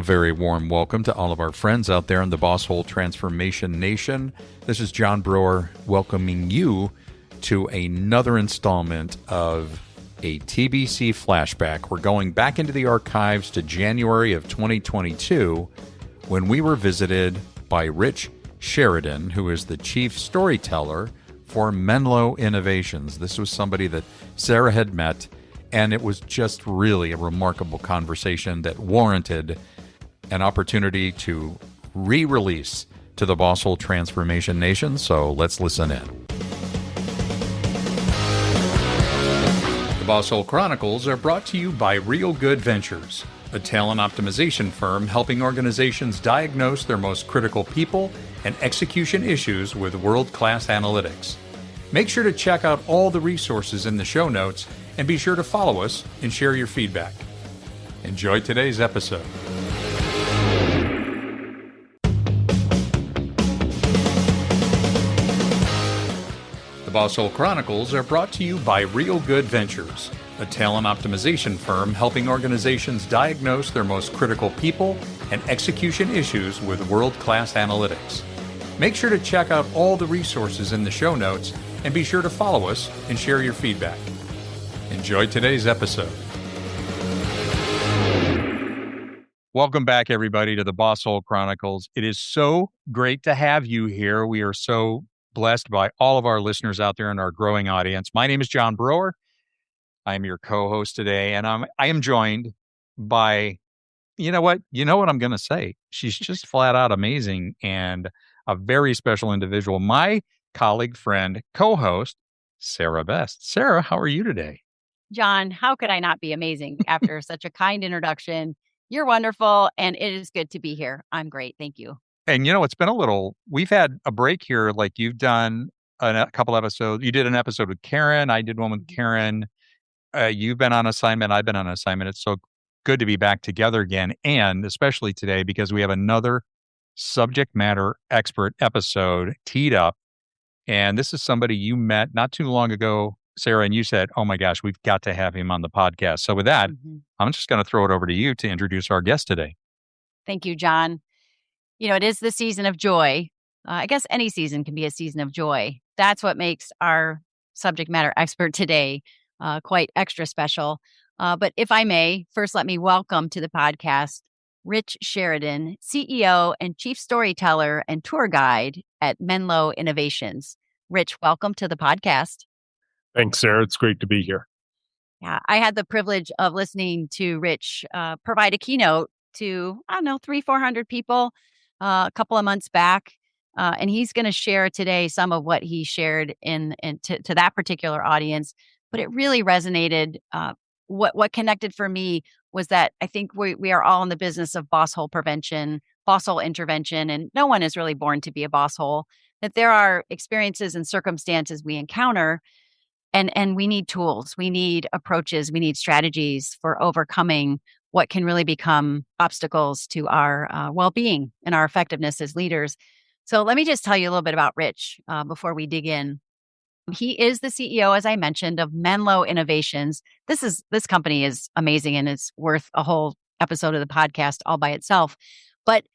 very warm welcome to all of our friends out there in the Boss Hole Transformation Nation. This is John Brewer welcoming you to another installment of a TBC Flashback. We're going back into the archives to January of 2022 when we were visited by Rich Sheridan, who is the Chief Storyteller for Menlo Innovations. This was somebody that Sarah had met, and it was just really a remarkable conversation that warranted an opportunity to re-release to the Boss Hole Transformation Nation. So let's listen in. The Boss Hole Chronicles are brought to you by Real Good Ventures, a talent optimization firm helping organizations diagnose their most critical people and execution issues with world-class analytics. Make sure to check out all the resources in the show notes and be sure to follow us and share your feedback. Enjoy today's episode. The Boss Hole Chronicles are brought to you by Real Good Ventures, a talent optimization firm helping organizations diagnose their most critical people and execution issues with world-class analytics. Make sure to check out all the resources in the show notes and be sure to follow us and share your feedback. Enjoy today's episode. Welcome back, everybody, to the Boss Hole Chronicles. It is so great to have you here. We are so blessed by all of our listeners out there in our growing audience. My name is John Brewer. I'm your co-host today, and I am joined by, you know what I'm going to say. She's just flat out amazing and a very special individual. My colleague, friend, co-host, Sarah Best. Sarah, how are you today? John, how could I not be amazing after such a kind introduction? You're wonderful, and it is good to be here. I'm great. Thank you. And it's been we've had a break here. Like you've done a couple episodes. You did an episode with Karen. I did one with Karen. You've been on assignment. I've been on assignment. It's so good to be back together again. And especially today, because we have another subject matter expert episode teed up. And this is somebody you met not too long ago, Sarah, and you said, oh my gosh, we've got to have him on the podcast. So with that, I'm just going to throw it over to you to introduce our guest today. Thank you, John. It is the season of joy. I guess any season can be a season of joy. That's what makes our subject matter expert today quite extra special. But if I may, first let me welcome to the podcast Rich Sheridan, CEO and Chief Storyteller and Tour Guide at Menlo Innovations. Rich, welcome to the podcast. Thanks, Sarah. It's great to be here. Yeah, I had the privilege of listening to Rich provide a keynote to, 300-400 people a couple of months back. And he's going to share today some of what he shared to that particular audience. But it really resonated. What connected for me was that I think we are all in the business of boss hole prevention, boss hole intervention, and no one is really born to be a boss hole. That there are experiences and circumstances we encounter, and we need tools, we need approaches, we need strategies for overcoming what can really become obstacles to our well-being and our effectiveness as leaders. So let me just tell you a little bit about Rich before we dig in. He is the CEO, as I mentioned, of Menlo Innovations. This company is amazing and it's worth a whole episode of the podcast all by itself. But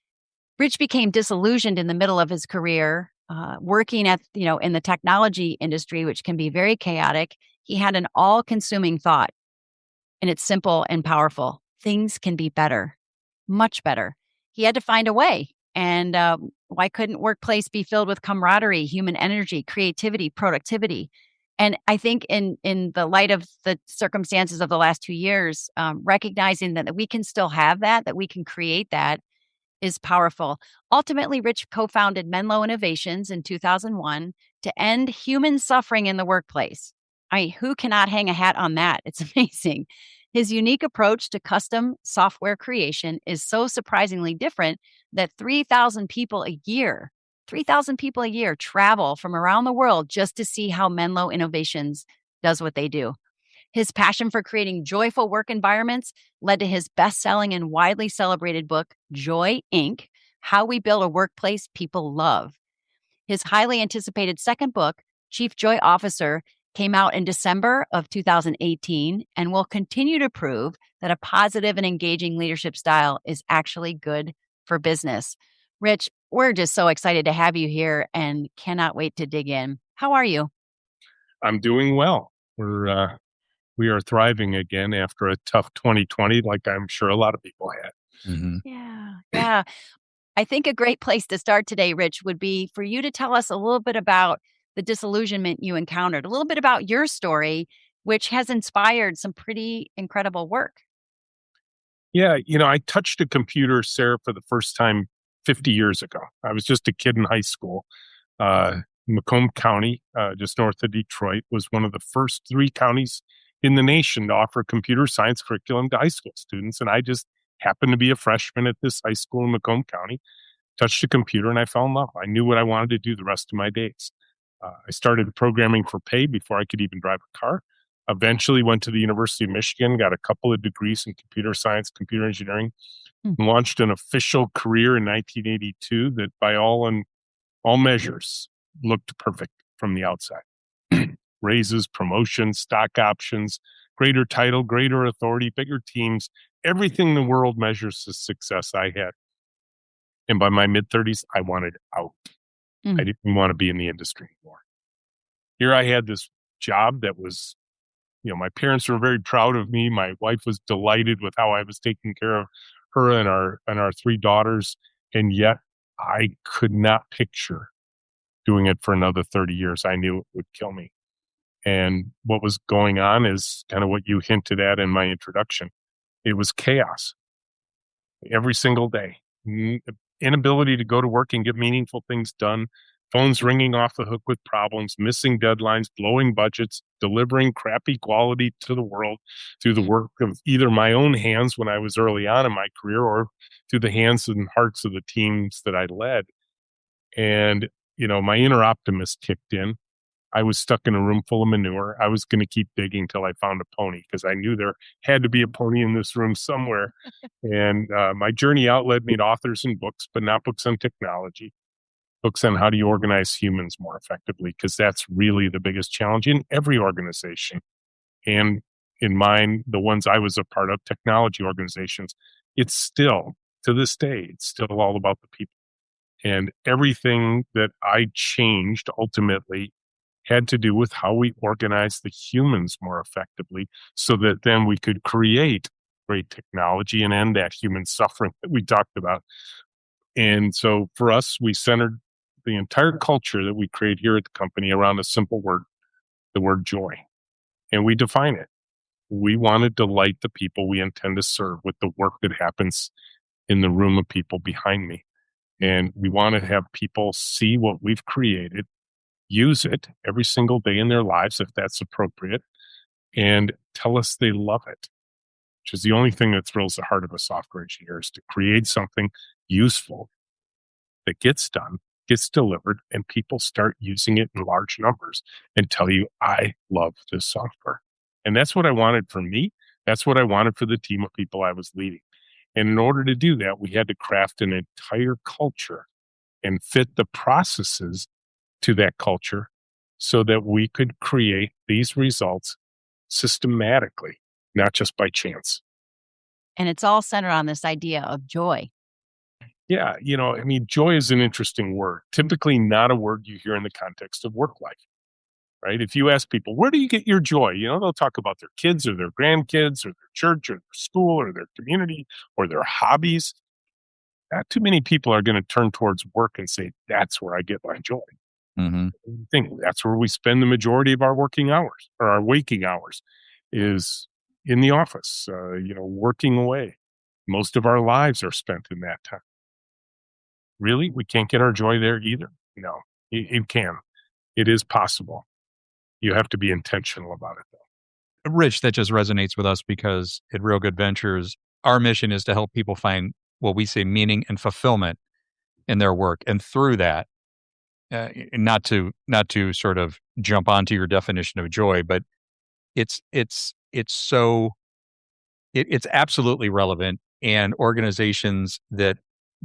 Rich became disillusioned in the middle of his career, working at in the technology industry, which can be very chaotic. He had an all-consuming thought, and it's simple and powerful. Things can be better, much better. He had to find a way. And why couldn't workplace be filled with camaraderie, human energy, creativity, productivity? And I think in the light of the circumstances of the last 2 years, recognizing that we can still have that we can create that is powerful. Ultimately, Rich co-founded Menlo Innovations in 2001 to end human suffering in the workplace. Who cannot hang a hat on that? It's amazing. His unique approach to custom software creation is so surprisingly different that 3,000 people a year travel from around the world just to see how Menlo Innovations does what they do. His passion for creating joyful work environments led to his best-selling and widely celebrated book, Joy, Inc., How We Build a Workplace People Love. His highly anticipated second book, Chief Joy Officer, came out in December of 2018 and will continue to prove that a positive and engaging leadership style is actually good for business. Rich, we're just so excited to have you here and cannot wait to dig in. How are you? I'm doing well. We are thriving again after a tough 2020, like I'm sure a lot of people had. Mm-hmm. Yeah. I think a great place to start today, Rich, would be for you to tell us a little bit about the disillusionment you encountered, a little bit about your story, which has inspired some pretty incredible work. Yeah, I touched a computer, Sarah, for the first time 50 years ago. I was just a kid in high school. Macomb County, just north of Detroit, was one of the first 3 counties in the nation to offer computer science curriculum to high school students. And I just happened to be a freshman at this high school in Macomb County, touched a computer, and I fell in love. I knew what I wanted to do the rest of my days. I started programming for pay before I could even drive a car. Eventually went to the University of Michigan, got a couple of degrees in computer science, computer engineering, Hmm. launched an official career in 1982 that by all measures looked perfect from the outside. Raises, promotions, stock options, greater title, greater authority, bigger teams, everything the world measures as success I had. And by my mid-30s, I wanted out. Hmm. I didn't want to be in the industry anymore. Here I had this job that was, my parents were very proud of me. My wife was delighted with how I was taking care of her and our 3 daughters. And yet I could not picture doing it for another 30 years. I knew it would kill me. And what was going on is kind of what you hinted at in my introduction. It was chaos every single day. Inability to go to work and get meaningful things done, phones ringing off the hook with problems, missing deadlines, blowing budgets, delivering crappy quality to the world through the work of either my own hands when I was early on in my career or through the hands and hearts of the teams that I led. And, my inner optimist kicked in. I was stuck in a room full of manure. I was going to keep digging till I found a pony because I knew there had to be a pony in this room somewhere. And my journey out led me to authors and books, but not books on technology, books on how do you organize humans more effectively, because that's really the biggest challenge in every organization. And in mine, the ones I was a part of, technology organizations, it's still, to this day, it's still all about the people. And everything that I changed ultimately had to do with how we organize the humans more effectively so that then we could create great technology and end that human suffering that we talked about. And so for us, we centered the entire culture that we create here at the company around a simple word, the word joy. And we define it. We want to delight the people we intend to serve with the work that happens in the room of people behind me. And we want to have people see what we've created, use it every single day in their lives, if that's appropriate, and tell us they love it, which is the only thing that thrills the heart of a software engineer, is to create something useful that gets done, gets delivered, and people start using it in large numbers and tell you, I love this software. And that's what I wanted for me. That's what I wanted for the team of people I was leading. And in order to do that, we had to craft an entire culture and fit the processes to that culture so that we could create these results systematically, not just by chance. And it's all centered on this idea of joy. Yeah, joy is an interesting word, typically not a word you hear in the context of work life, right? If you ask people, where do you get your joy? They'll talk about their kids or their grandkids or their church or their school or their community or their hobbies. Not too many people are going to turn towards work and say, that's where I get my joy. Mm-hmm. I think that's where we spend the majority of our working hours or our waking hours is in the office, working away. Most of our lives are spent in that time. Really? We can't get our joy there either? No, it can. It is possible. You have to be intentional about it, though. Rich, that just resonates with us because at Real Good Ventures, our mission is to help people find what we say meaning and fulfillment in their work. And through that, not to sort of jump onto your definition of joy, but it's absolutely relevant, and organizations that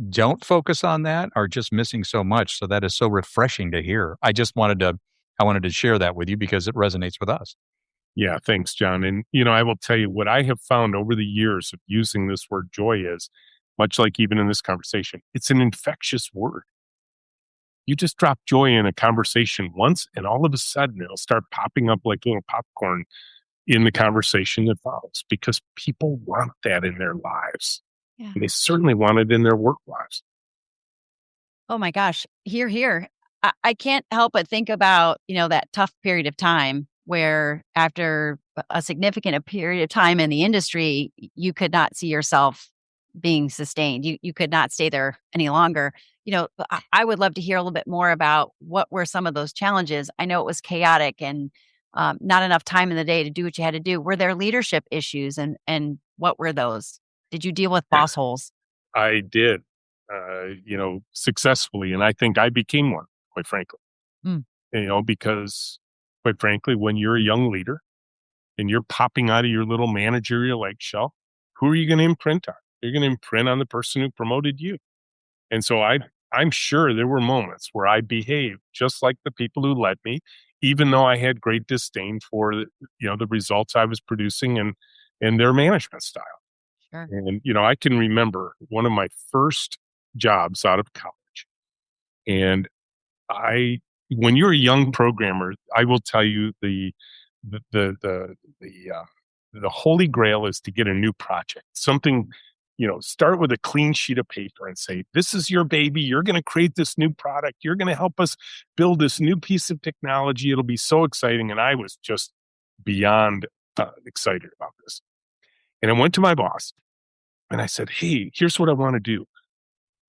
don't focus on that are just missing so much. So that is so refreshing to hear. I just wanted to I wanted to share that with you because it resonates with us. Yeah, thanks, John. And, I will tell you what I have found over the years of using this word joy is, much like even in this conversation, it's an infectious word. You just drop joy in a conversation once, and all of a sudden it'll start popping up like little popcorn in the conversation that follows, because people want that in their lives. Yeah. And they certainly want it in their work lives. Oh my gosh. Here. I can't help but think about, that tough period of time where after a significant period of time in the industry, you could not see yourself being sustained. You could not stay there any longer. I would love to hear a little bit more about what were some of those challenges. I know it was chaotic and not enough time in the day to do what you had to do. Were there leadership issues, and what were those? Did you deal with boss holes? I did, successfully. And I think I became one, quite frankly, Mm. Because quite frankly, when you're a young leader and you're popping out of your little managerial eggshell, who are you going to imprint on? You're going to imprint on the person who promoted you. And so I'm sure there were moments where I behaved just like the people who led me, even though I had great disdain for the results I was producing and their management style. Sure. And I can remember one of my first jobs out of college, and when you're a young programmer, I will tell you the holy grail is to get a new project, something. Start with a clean sheet of paper and say, this is your baby. You're going to create this new product. You're going to help us build this new piece of technology. It'll be so exciting. And I was just beyond excited about this. And I went to my boss and I said, hey, here's what I want to do.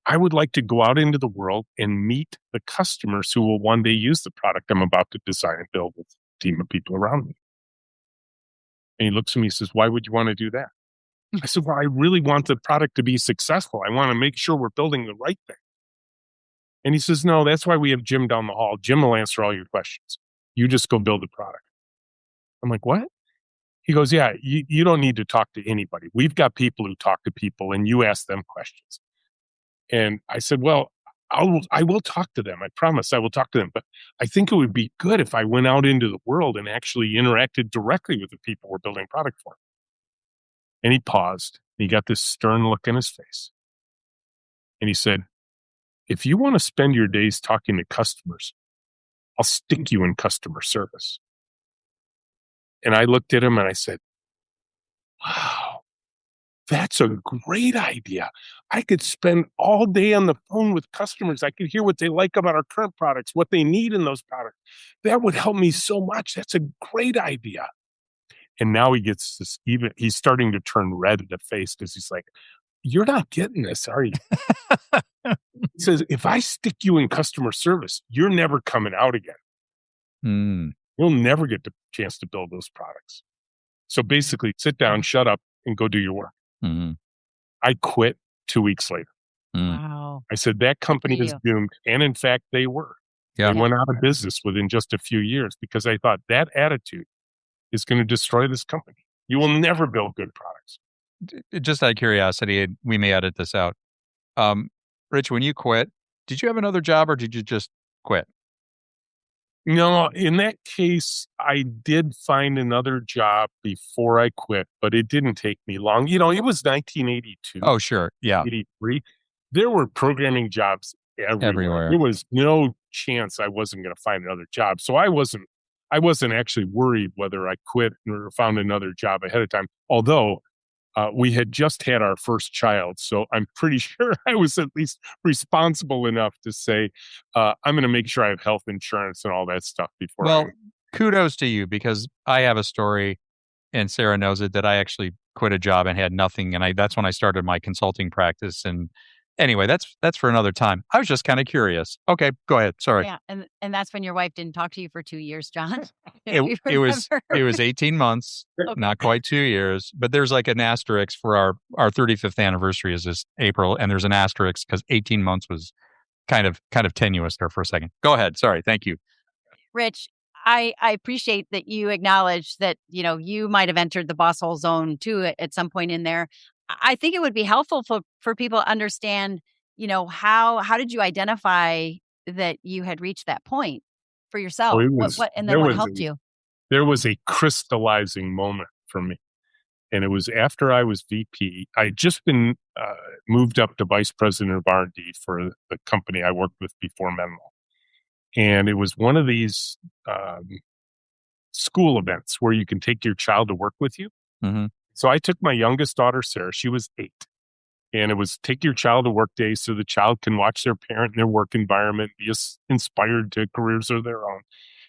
I would like to go out into the world and meet the customers who will one day use the product I'm about to design and build with a team of people around me. And he looks at me and says, why would you want to do that? I said, well, I really want the product to be successful. I want to make sure we're building the right thing. And he says, no, that's why we have Jim down the hall. Jim will answer all your questions. You just go build the product. I'm like, what? He goes, yeah, you don't need to talk to anybody. We've got people who talk to people and you ask them questions. And I said, well, I will talk to them. I promise I will talk to them. But I think it would be good if I went out into the world and actually interacted directly with the people we're building product for. And he paused. And he got this stern look in his face. And he said, if you want to spend your days talking to customers, I'll stick you in customer service. And I looked at him and I said, wow, that's a great idea. I could spend all day on the phone with customers. I could hear what they like about our current products, what they need in those products. That would help me so much. That's a great idea. And now he gets this, he's starting to turn red in the face because he's like, you're not getting this, are you? He says, if I stick you in customer service, you're never coming out again. Mm. You'll never get the chance to build those products. So basically, sit down, shut up, and go do your work. Mm-hmm. I quit 2 weeks later. Wow. I said, that company is doomed. And in fact, they were. Yeah. They went out of business within just a few years because I thought that attitude is going to destroy this company. You will never build good products. Just out of curiosity, we may edit this out. Rich, when you quit, did you have another job or did you just quit? No, in that case, I did find another job before I quit, but it didn't take me long. It was 1982. Oh, sure. Yeah. 83. There were programming jobs everywhere. There was no chance I wasn't going to find another job. So I wasn't actually worried whether I quit or found another job ahead of time. Although we had just had our first child. So I'm pretty sure I was at least responsible enough to say, I'm going to make sure I have health insurance and all that stuff before. Well, kudos to you, because I have a story, and Sarah knows it, that I actually quit a job and had nothing. And that's when I started my consulting practice. And anyway, that's for another time. I was just kind of curious. Okay, go ahead. Sorry. Yeah, and that's when your wife didn't talk to you for 2 years, John. It was 18 months, not quite 2 years. But there's like an asterisk for our 35th anniversary is this April, and there's an asterisk because 18 months was kind of tenuous there for a second. Go ahead. Sorry. Thank you. Rich, I appreciate that you acknowledge that you might have entered the boss hole zone too at some point in there. I think it would be helpful for people to understand, how did you identify that you had reached that point? for yourself? Well, And then what helped you? there was a crystallizing moment for me. And it was after I was VP. I had just been moved up to vice president of R&D for the company I worked with before Menlo. And it was one of these school events where you can take your child to work with you. Mm-hmm. So I took my youngest daughter, Sarah. She was 8. And it was take your child to work day so the child can watch their parent in their work environment, be inspired to careers of their own.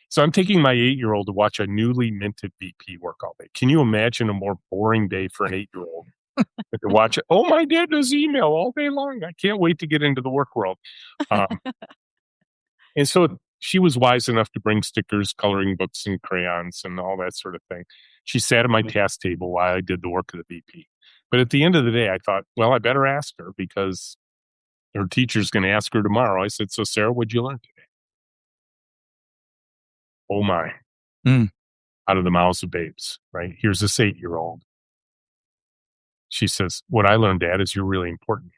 So I'm taking my 8-year-old to watch a newly minted VP work all day. Can you imagine a more boring day for an 8-year-old to watch it? Oh, my dad does email all day long. I can't wait to get into the work world. And so she was wise enough to bring stickers, coloring books, and crayons and all that sort of thing. She sat at my task table while I did the work of the VP. But at the end of the day, I thought, well, I better ask her because her teacher's going to ask her tomorrow. I said, so Sarah, what'd you learn today? Oh my. Out of the mouths of babes, right? Here's this 8-year-old. She says, what I learned, Dad, is you're really important.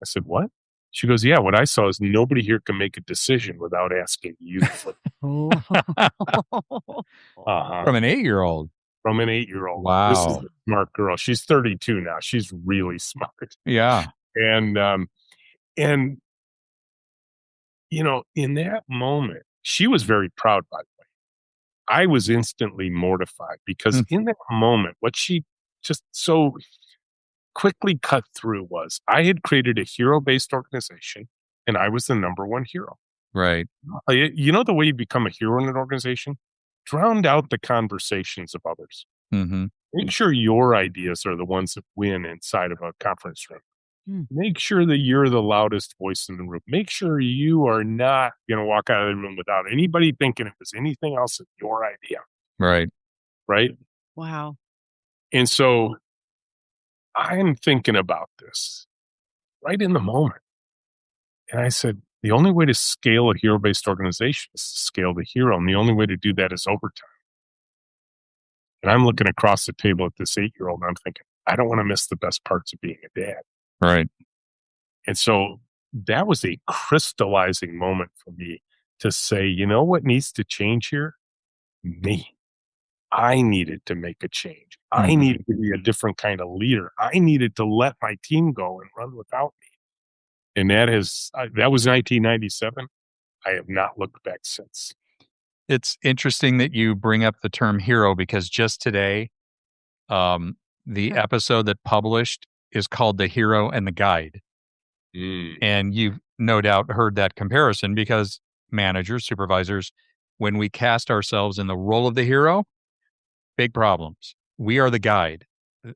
I said, what? She goes, yeah, what I saw is nobody here can make a decision without asking you. From an 8-year-old. From an 8-year-old. Wow. This is a smart girl. She's 32 now. She's really smart. Yeah. And you know, in that moment, she was very proud, by the way. I was instantly mortified because in that moment, what she just so quickly cut through was I had created a hero-based organization and I was the number one hero. Right. You know the way you become a hero in an organization? Drown out the conversations of others. Mm-hmm. Make sure your ideas are the ones that win inside of a conference room. Make sure that you're the loudest voice in the room. Make sure you are not going to walk out of the room without anybody thinking it was anything else than your idea. Right. Right. Wow. And so I'm thinking about this right in the moment. And I said, the only way to scale a hero-based organization is to scale the hero. And the only way to do that is overtime. And I'm looking across the table at this 8-year-old and I'm thinking, I don't want to miss the best parts of being a dad. Right. And so that was a crystallizing moment for me to say, you know what needs to change here? Me. I needed to make a change. I needed to be a different kind of leader. I needed to let my team go and run without me. And that was 1997. I have not looked back since. It's interesting that you bring up the term hero because just today, the episode that published is called The Hero and the Guide. And you've no doubt heard that comparison because managers, supervisors, when we cast ourselves in the role of the hero, big problems. We are the guide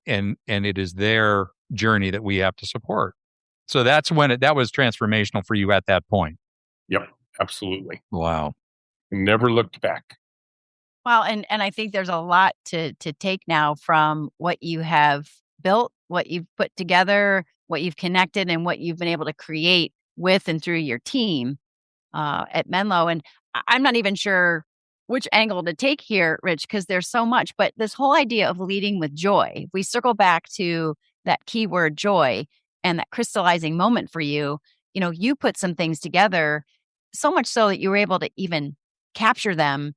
and it is their journey that we have to support. So that's when that was transformational for you at that point. Yep, absolutely. Wow. Never looked back. Well, and I think there's a lot to take now from what you have built, what you've put together, what you've connected, and what you've been able to create with and through your team at Menlo. And I'm not even sure which angle to take here, Rich, because there's so much. But this whole idea of leading with joy, if we circle back to that keyword joy and that crystallizing moment for you, you know, you put some things together so much so that you were able to even capture them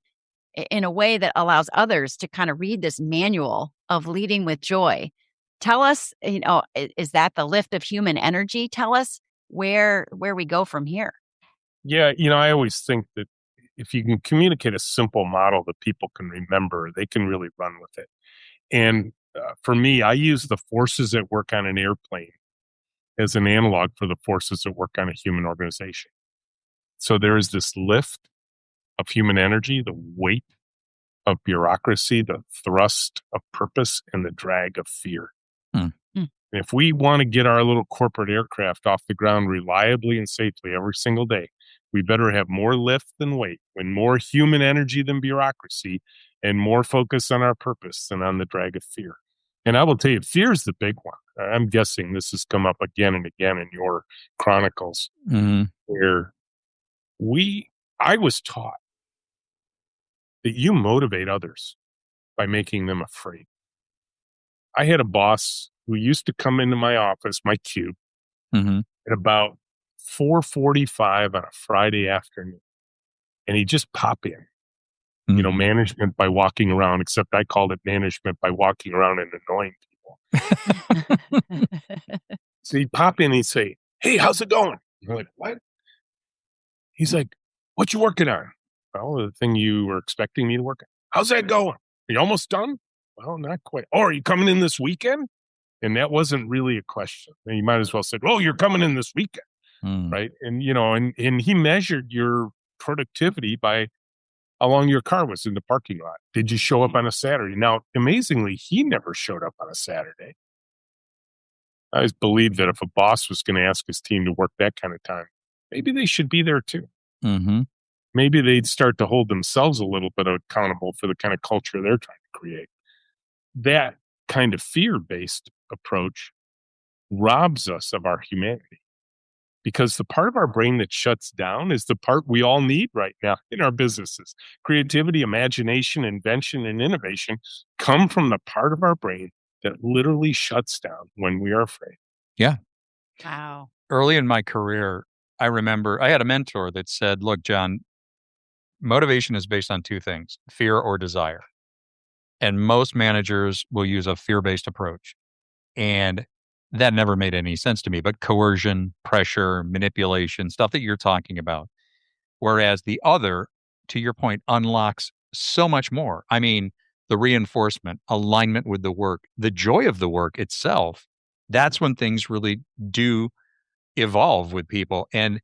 in a way that allows others to kind of read this manual of leading with joy. Tell us, you know, is that the lift of human energy? Tell us where we go from here. Yeah, you know, I always think that if you can communicate a simple model that people can remember, they can really run with it. And for me, I use the forces that work on an airplane as an analog for the forces that work on a human organization. So there is this lift of human energy, the weight of bureaucracy, the thrust of purpose, and the drag of fear. And if we want to get our little corporate aircraft off the ground reliably and safely every single day, we better have more lift than weight, and more human energy than bureaucracy, and more focus on our purpose than on the drag of fear. And I will tell you, fear is the big one. I'm guessing this has come up again and again in your chronicles, where I was taught that you motivate others by making them afraid. I had a boss who used to come into my office, my cube, at about 4:45 on a Friday afternoon. and he'd just pop in. Mm. Management by walking around, except I called it management by walking around and annoying people. So he'd pop in and he'd say, "Hey, how's it going?" You're like, "What?" He's like, "What you working on?" "Well, the thing you were expecting me to work on." "How's that going? Are you almost done?" "Well, not quite." "Oh, are you coming in this weekend?" And that wasn't really a question. And you might as well said, "Oh, you're coming in this weekend." Mm. Right. And, and he measured your productivity by how long your car was in the parking lot. Did you show up on a Saturday? Now, amazingly, he never showed up on a Saturday. I always believed that if a boss was going to ask his team to work that kind of time, maybe they should be there too. Mm-hmm. Maybe they'd start to hold themselves a little bit accountable for the kind of culture they're trying to create. That kind of fear-based approach robs us of our humanity, because the part of our brain that shuts down is the part we all need right now in our businesses. Creativity, imagination, invention, and innovation come from the part of our brain that literally shuts down when we are afraid. Yeah. Wow. Early in my career, I remember I had a mentor that said, "Look, John, motivation is based on two things, fear or desire." And most managers will use a fear-based approach. And that never made any sense to me, but coercion, pressure, manipulation, stuff that you're talking about. Whereas the other, to your point, unlocks so much more. I mean, the reinforcement, alignment with the work, the joy of the work itself, that's when things really do evolve with people. And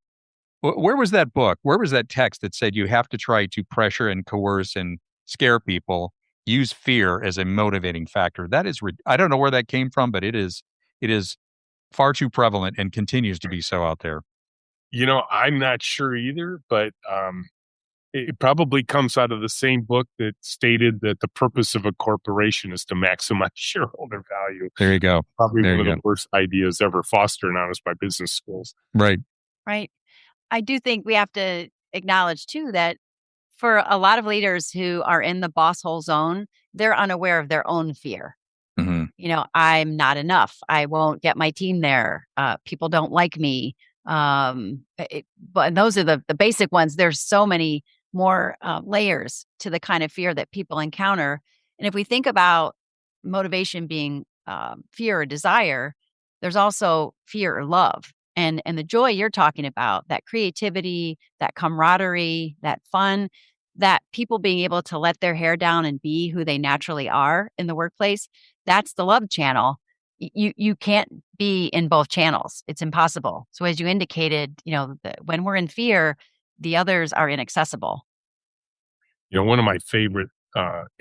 where was that book? Where was that text that said you have to try to pressure and coerce and scare people, use fear as a motivating factor? That is, I don't know where that came from, but it is far too prevalent and continues to be so out there. I'm not sure either, but it probably comes out of the same book that stated that the purpose of a corporation is to maximize shareholder value. There you go. Probably There one you of the worst ideas ever fostered on us by business schools. Right. Right. I do think we have to acknowledge too that for a lot of leaders who are in the boss hole zone, they're unaware of their own fear. Mm-hmm. I'm not enough. I won't get my team there. People don't like me. But those are the basic ones. There's so many more layers to the kind of fear that people encounter. And if we think about motivation being fear or desire, there's also fear or love. And the joy you're talking about, that creativity, that camaraderie, that fun, that people being able to let their hair down and be who they naturally are in the workplace, that's the love channel. You can't be in both channels. It's impossible. So as you indicated, when we're in fear, the others are inaccessible. One of my favorite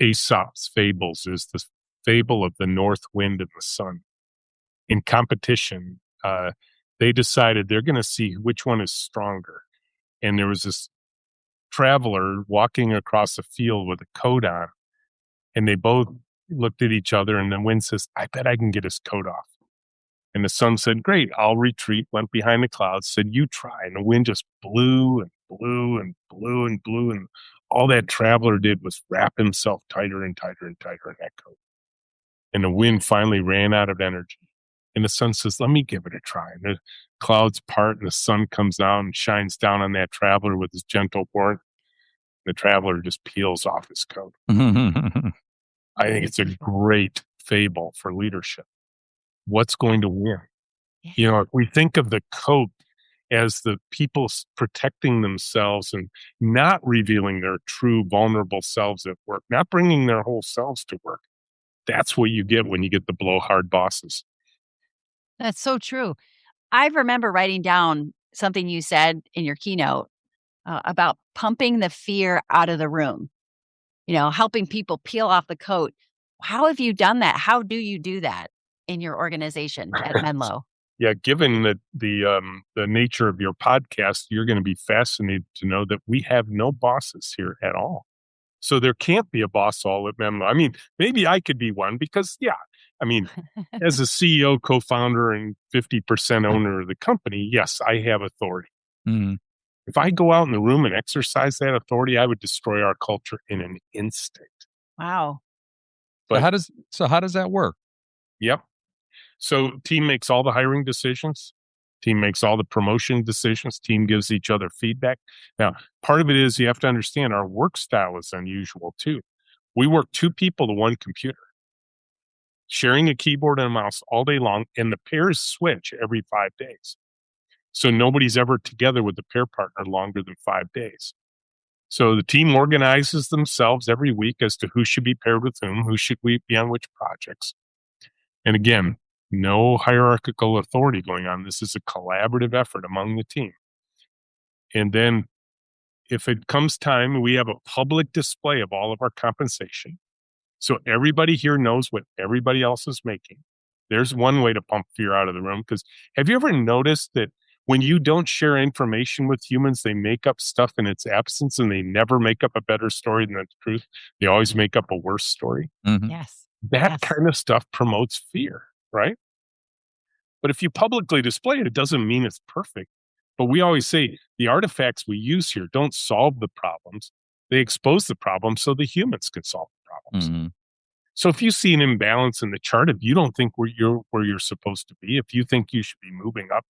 Aesop's fables is the fable of the north wind and the sun. In competition, they decided they're going to see which one is stronger. And there was this traveler walking across a field with a coat on, and they both looked at each other, and the wind says, "I bet I can get his coat off." And the sun said, "Great, I'll retreat," went behind the clouds, said, "You try." And the wind just blew and blew and blew and blew. And all that traveler did was wrap himself tighter and tighter and tighter in that coat. And the wind finally ran out of energy. And the sun says, "Let me give it a try." And the clouds part and the sun comes out and shines down on that traveler with his gentle warmth. The traveler just peels off his coat. I think it's a great fable for leadership. What's going to win? If we think of the coat as the people protecting themselves and not revealing their true vulnerable selves at work, not bringing their whole selves to work, that's what you get when you get the blowhard bosses. That's so true. I remember writing down something you said in your keynote about pumping the fear out of the room, helping people peel off the coat. How have you done that? How do you do that in your organization at Menlo? Yeah, given the nature of your podcast, you're going to be fascinated to know that we have no bosses here at all. So there can't be a boss all at Menlo. I mean, maybe I could be one because, as a CEO, co-founder, and 50% owner of the company, yes, I have authority. Mm-hmm. If I go out in the room and exercise that authority, I would destroy our culture in an instant. Wow. But So how does that work? Yep. So team makes all the hiring decisions. Team makes all the promotion decisions. Team gives each other feedback. Now, part of it is you have to understand our work style is unusual too. We work 2 people to 1 computer, sharing a keyboard and a mouse all day long, and the pairs switch every 5 days. So nobody's ever together with the pair partner longer than 5 days. So the team organizes themselves every week as to who should be paired with who should we be on which projects. And again, no hierarchical authority going on. This is a collaborative effort among the team. And then if it comes time, we have a public display of all of our compensation. So everybody here knows what everybody else is making. There's one way to pump fear out of the room. Because have you ever noticed that when you don't share information with humans, they make up stuff in its absence and they never make up a better story than the truth? They always make up a worse story. Mm-hmm. Yes. That kind of stuff promotes fear, right? But if you publicly display it, it doesn't mean it's perfect. But we always say the artifacts we use here don't solve the problems. They expose the problems so the humans can solve the problems. Mm-hmm. So if you see an imbalance in the chart, if you don't think where you're supposed to be, if you think you should be moving up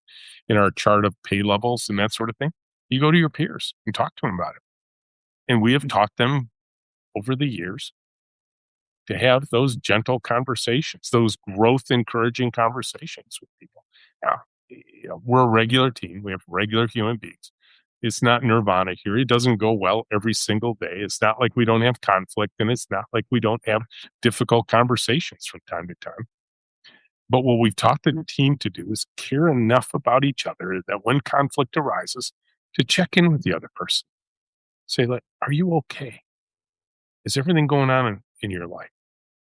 in our chart of pay levels and that sort of thing, you go to your peers and talk to them about it. And we have taught them over the years to have those gentle conversations, those growth encouraging conversations with people. Now, we're a regular team. We have regular human beings. It's not nirvana here. It doesn't go well every single day. It's not like we don't have conflict, and it's not like we don't have difficult conversations from time to time. But what we've taught the team to do is care enough about each other that when conflict arises, to check in with the other person. Say, like, are you okay? Is everything going on in your life?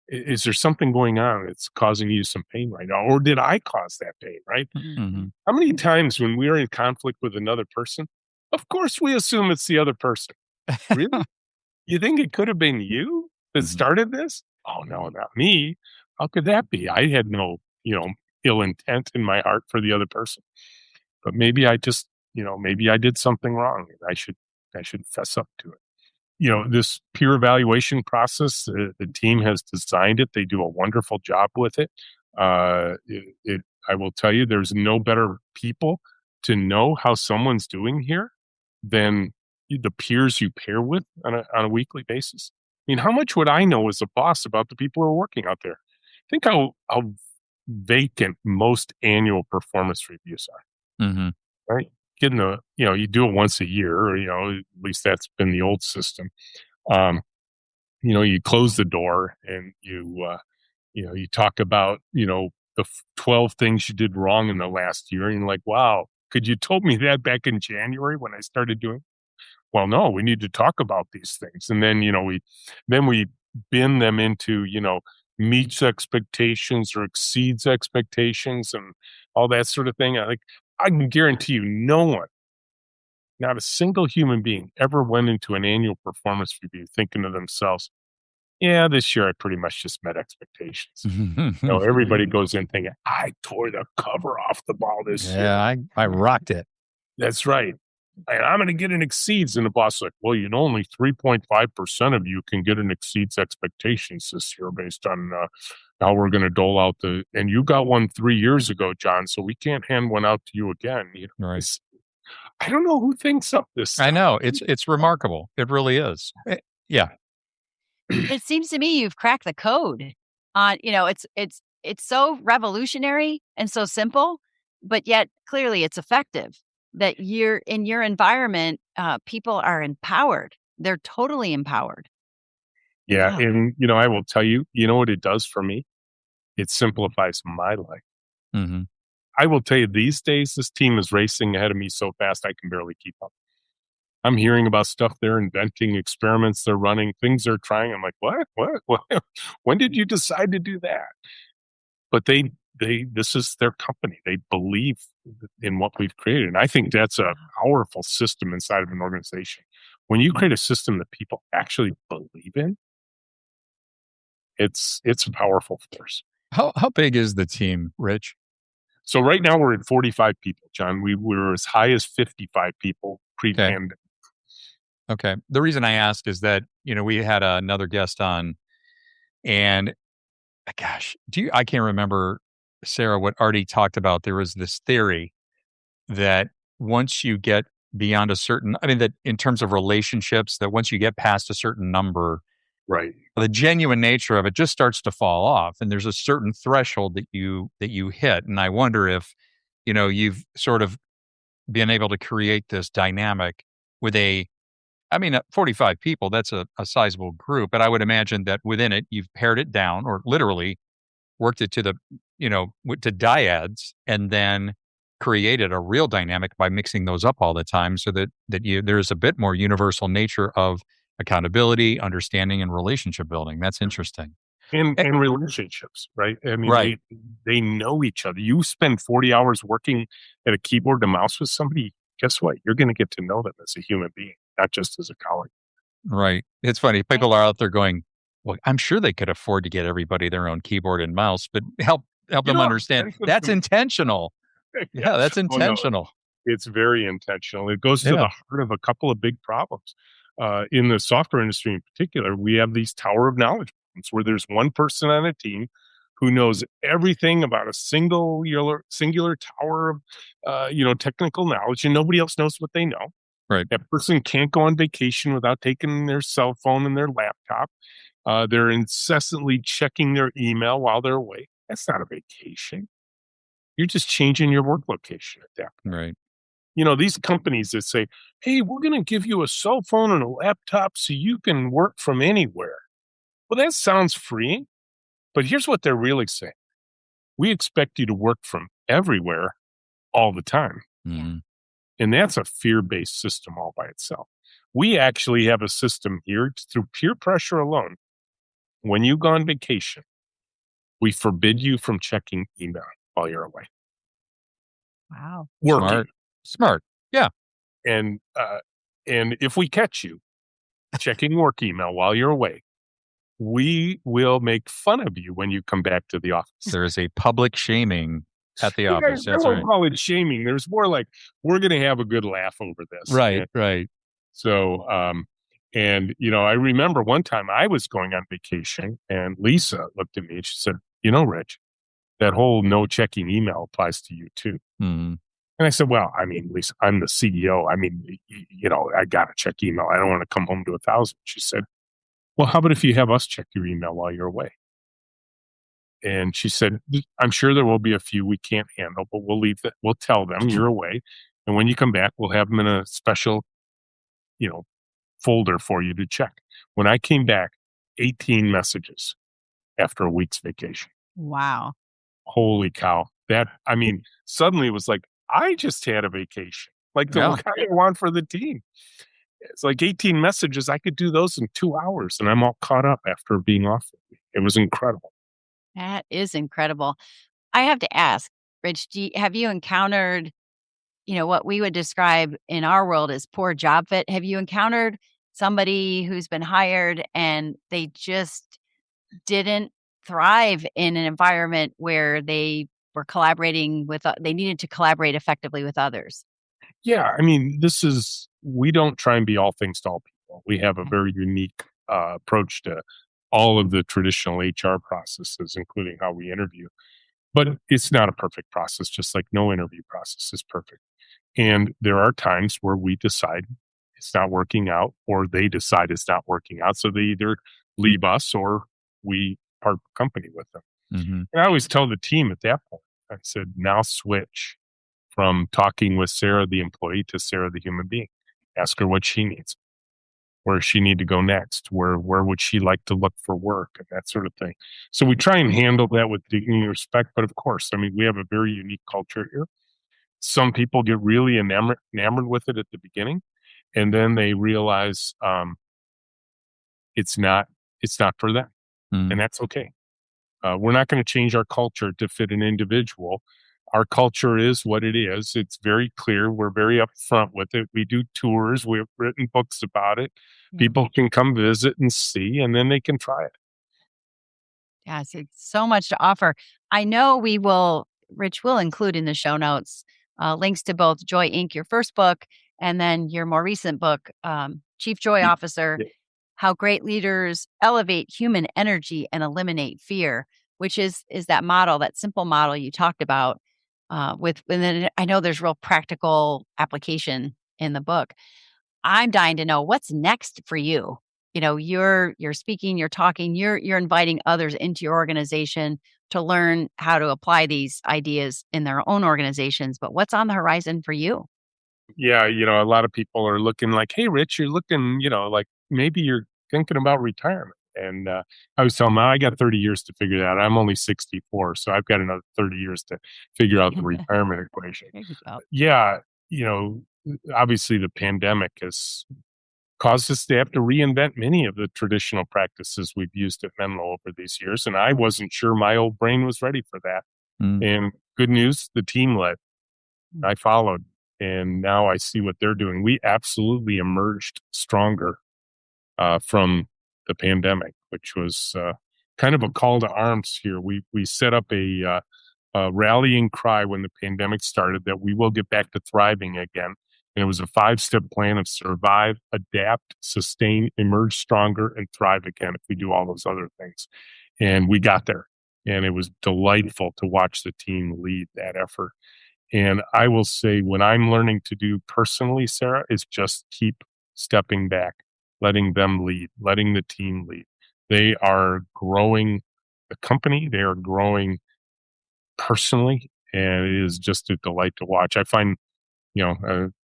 Is there something going on that's causing you some pain right now? Or did I cause that pain, right? Mm-hmm. How many times when we are in conflict with another person, of course we assume it's the other person. Really? You think it could have been you that started this? Oh, no, not me. How could that be? I had no, ill intent in my heart for the other person. But maybe I just, maybe I did something wrong. I should fess up to it. This peer evaluation process, the team has designed it. They do a wonderful job with it. I will tell you, there's no better people to know how someone's doing here than the peers you pair with on a weekly basis. I mean, how much would I know as a boss about the people who are working out there? Think how vacant most annual performance reviews are, Mm-hmm. right? Getting you do it once a year, or, at least that's been the old system. You close the door and you talk about, the 12 things you did wrong in the last year. And you're like, wow, could you told me that back in January when I started doing? Well, no, we need to talk about these things. And then, we bin them into, meets expectations or exceeds expectations and all that sort of thing. I can guarantee you no one, not a single human being ever went into an annual performance review thinking to themselves, yeah, this year I pretty much just met expectations. Everybody goes in thinking, I tore the cover off the ball this year. Yeah, I rocked it. That's right. And I'm going to get an exceeds. And the boss is like, well, only 3.5% of you can get an exceeds expectations this year based on how we're going to dole out and you got one 3 years ago, John, so we can't hand one out to you again. Right. I don't know who thinks up this stuff. I know. It's remarkable. It really is. Yeah. It seems to me you've cracked the code on, it's so revolutionary and so simple, but yet clearly it's effective. That you're in your environment, people are empowered. They're totally empowered. Yeah. Wow. And, I will tell you, what it does for me? It simplifies my life. Mm-hmm. I will tell you, these days, this team is racing ahead of me so fast I can barely keep up. I'm hearing about stuff they're inventing, experiments they're running, things they're trying. I'm like, what? When did you decide to do that? But this is their company. They believe in what we've created. And I think that's a powerful system inside of an organization. When you create a system that people actually believe in, it's a powerful force. How big is the team, Rich? So right now we're at 45 people, John. We were as high as 55 people pre-pandemic. Okay. The reason I ask is that, we had another guest on, and gosh, I can't remember, Sarah, what Artie talked about. There was this theory that once you get beyond a certain, I mean, that in terms of relationships, that once you get past a certain number, Right. the genuine nature of it just starts to fall off, and there's a certain threshold that you hit. And I wonder if, you've sort of been able to create this dynamic with 45 people, that's a sizable group, but I would imagine that within it, you've pared it down or literally worked it to to dyads, and then created a real dynamic by mixing those up all the time, so that there's a bit more universal nature of accountability, understanding, and relationship building. That's interesting. And Eh, relationships, right? I mean, Right. they know each other. You spend 40 hours working at a keyboard and mouse with somebody, guess what? You're going to get to know them as a human being, not just as a colleague. Right. It's funny. People are out there going, well, I'm sure they could afford to get everybody their own keyboard and mouse, but help them understand that's intentional. Yeah, that's Oh, no, intentional. it's very intentional. It goes to Yeah. the heart of a couple of big problems. In the software industry in particular, we have these tower of knowledge problems where there's one person on a team who knows everything about a singular tower of technical knowledge, and nobody else knows what they know. Right. That person can't go on vacation without taking their cell phone and their laptop. They're incessantly checking their email while they're away. That's not a vacation. You're just changing your work location at that point. Right. These companies that say, hey, we're going to give you a cell phone and a laptop so you can work from anywhere. Well, that sounds freeing, but here's what they're really saying. We expect you to work from everywhere all the time. Mm-hmm. And that's a fear-based system all by itself. We actually have a system here through peer pressure alone. When you go on vacation, we forbid you from checking email while you're away. Wow. Working. Smart. Yeah. And if we catch you checking work email while you're away, we will make fun of you when you come back to the office. There is a public shaming at the office. I won't call it shaming. There's more like, we're going to have a good laugh over this. Right. Right. So, I remember one time I was going on vacation and Lisa looked at me and she said, Rich, that whole no checking email applies to you too. Mm-hmm. And I said, well, Lisa, I'm the CEO. I got to check email. I don't want to come home to 1,000. She said, well, how about if you have us check your email while you're away? And she said, I'm sure there will be a few we can't handle, but we'll tell them you're away. And when you come back, we'll have them in a special, folder for you to check. When I came back, 18 messages after a week's vacation. Wow. Holy cow. Suddenly it was like, I just had a vacation. Like the guy I want for the team. It's like 18 messages. I could do those in 2 hours and I'm all caught up after being off. It was incredible. That is incredible. I have to ask, Rich, have you encountered, what we would describe in our world as poor job fit? Have you encountered somebody who's been hired and they just didn't thrive in an environment where they were collaborating they needed to collaborate effectively with others? Yeah. We don't try and be all things to all people. We have a very unique approach to all of the traditional HR processes, including how we interview. But it's not a perfect process, just like no interview process is perfect. And there are times where we decide it's not working out, or they decide it's not working out. So they either leave us or we part company with them. Mm-hmm. And I always tell the team at that point, I said, now switch from talking with Sarah, the employee, to Sarah, the human being. Ask her what she needs. Where does she need to go next? Where would she like to look for work, and that sort of thing. So we try and handle that with dignity and respect. But of course, we have a very unique culture here. Some people get really enamored with it at the beginning, and then they realize it's not for them, and that's okay. We're not going to change our culture to fit an individual. Our culture is what it is. It's very clear. We're very upfront with it. We do tours. We've written books about it. People can come visit and see, and then they can try it. Yes, it's so much to offer. I know Rich will include in the show notes links to both Joy Inc., your first book, and then your more recent book, Chief Joy Officer, How Great Leaders Elevate Human Energy and Eliminate Fear, which is that model, that simple model you talked about. and then I know there's real practical application in the book. I'm dying to know what's next for you. You're speaking, you're talking, you're inviting others into your organization to learn how to apply these ideas in their own organizations. But what's on the horizon for you? Yeah, a lot of people are looking like, hey, Rich, you're looking, like maybe you're thinking about retirement. And I was telling them, I got 30 years to figure that out. I'm only 64, so I've got another 30 years to figure out the retirement equation. There you go. Yeah, obviously the pandemic has caused us to have to reinvent many of the traditional practices we've used at Menlo over these years. And I wasn't sure my old brain was ready for that. And good news, the team led. I followed. And now I see what they're doing. We absolutely emerged stronger from the pandemic, which was kind of a call to arms here. We set up a rallying cry when the pandemic started that we will get back to thriving again. And it was a 5-step plan of survive, adapt, sustain, emerge stronger, and thrive again if we do all those other things. And we got there. And it was delightful to watch the team lead that effort. And I will say what I'm learning to do personally, Sarah, is just keep stepping back, letting them lead, letting the team lead. They are growing the company. They are growing personally. And it is just a delight to watch. I find,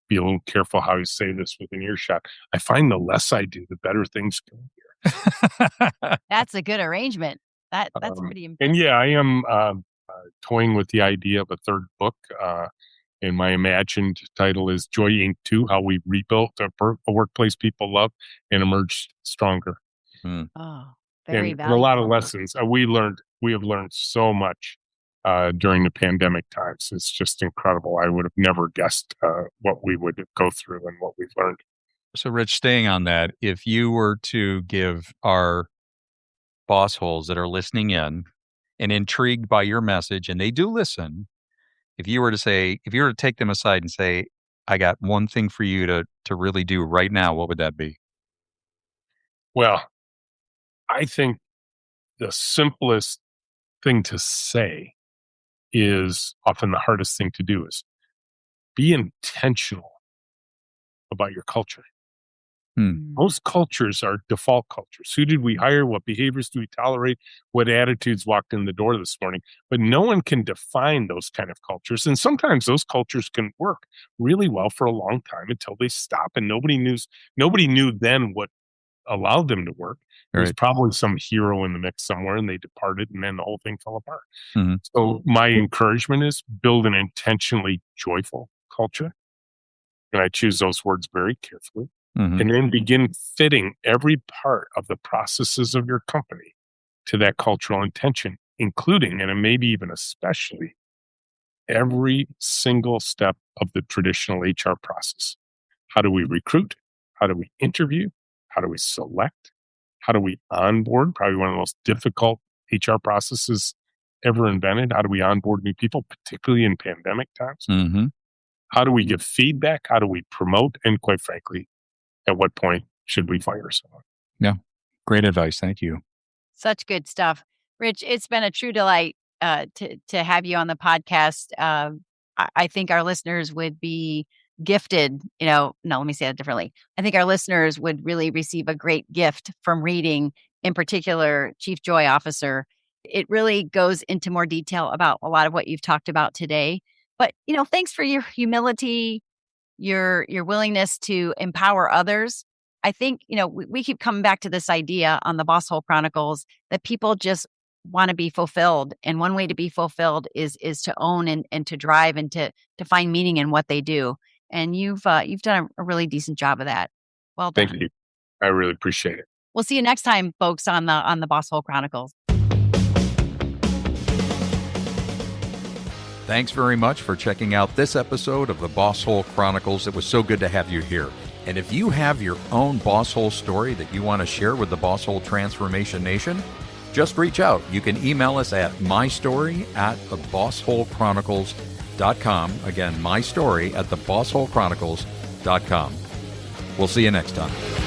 be a little careful how you say this with an earshot. I find the less I do, the better things go here. That's a good arrangement. That's pretty impressive. And yeah, I am toying with the idea of a third book. And my imagined title is Joy Inc. 2, How We Rebuilt a Workplace People Love and Emerged Stronger. Oh, very and valuable. a lot of lessons. We have learned so much during the pandemic times. It's just incredible. I would have never guessed what we would go through and what we've learned. So, Rich, staying on that, if you were to give our boss holes that are listening in and intrigued by your message, and they do listen, if you were to take them aside and say, I got one thing for you to really do right now, what would that be? Well, I think the simplest thing to say is often the hardest thing to do is be intentional about your culture. Most cultures are default cultures. Who did we hire? What behaviors do we tolerate? What attitudes walked in the door this morning? But no one can define those kind of cultures. And sometimes those cultures can work really well for a long time until they stop. And nobody knew then what allowed them to work. There was probably some hero in the mix somewhere and they departed and then the whole thing fell apart. So my encouragement is build an intentionally joyful culture. And I choose those words very carefully. And then begin fitting every part of the processes of your company to that cultural intention, including, and maybe even especially, every single step of the traditional HR process. How do we recruit? How do we interview? How do we select? How do we onboard? Probably one of the most difficult HR processes ever invented. How do we onboard new people, particularly in pandemic times? How do we give feedback? How do we promote? And quite frankly, at what point should we fire someone? Yeah. Great advice. Thank you. Such good stuff. Rich, it's been a true delight to have you on the podcast. I think our listeners would be gifted, no, let me say that differently. I think our listeners would really receive a great gift from reading, in particular, Chief Joy Officer. It really goes into more detail about a lot of what you've talked about today. But, thanks for your humility, your willingness to empower others. I think, we keep coming back to this idea on the Boss Hole Chronicles that people just want to be fulfilled. And one way to be fulfilled is to own and to drive and to find meaning in what they do. And you've done a really decent job of that. Well done. Thank you. I really appreciate it. We'll see you next time, folks, on the Boss Hole Chronicles. Thanks very much for checking out this episode of the Boss Hole Chronicles. It was so good to have you here. And if you have your own Boss Hole story that you want to share with the Boss Hole Transformation Nation, just reach out. You can email us at mystory@thebossholechronicles.com. Again, mystory@thebossholechronicles.com. We'll see you next time.